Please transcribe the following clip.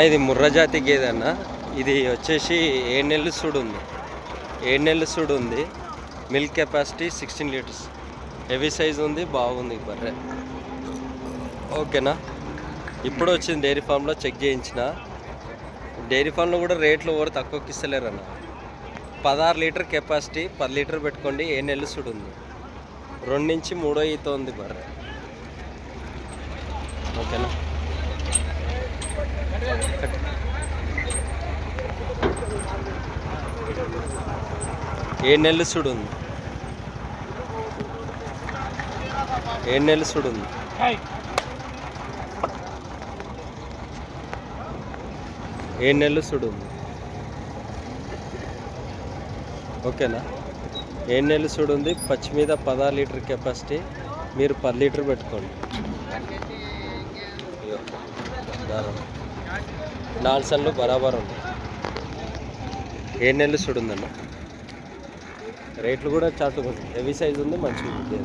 ఇది ముర్రా జాతి గేదె అన్న. ఇది వచ్చేసి 7 నెలలు సూడు ఉంది. 7 నెలలు సూడు ఉంది. Milk capacity 16 litres. Heavy size ఉంది, బాగుంది బర్రె. ఓకేనా. ఇప్పుడు వచ్చింది డైరీ ఫామ్లో, చెక్ చేయించిన. డైరీ ఫామ్లో కూడా రేట్లు ఎవరు తక్కువకి ఇస్తలేరు అన్న. 16 లీటర్ కెపాసిటీ, 10 లీటర్ పెట్టుకోండి. 7 నెలలు సూడు ఉంది. 2 నుంచి 3 ఈత ఉంది బర్రె. ఓకేనా. 7 నెలలు సూడు ఉంది. 7 నెలలు సూడు ఉంది. 7 నెలలు సూడు ఉంది. ఓకేనా. 7 నెలలు సూడు ఉంది. పచ్చి మీద 16 లీటర్ కెపాసిటీ. మీరు 10 లీటర్ పెట్టుకోండి. 4 సన్లు బరాబర్ ఉంది. 7 నెలలు సూడు ఉందన్న. రేట్లు కూడా చాటుగా ఉంది. హెవీ సైజ్ ఉంది, మంచిగా ఉంది.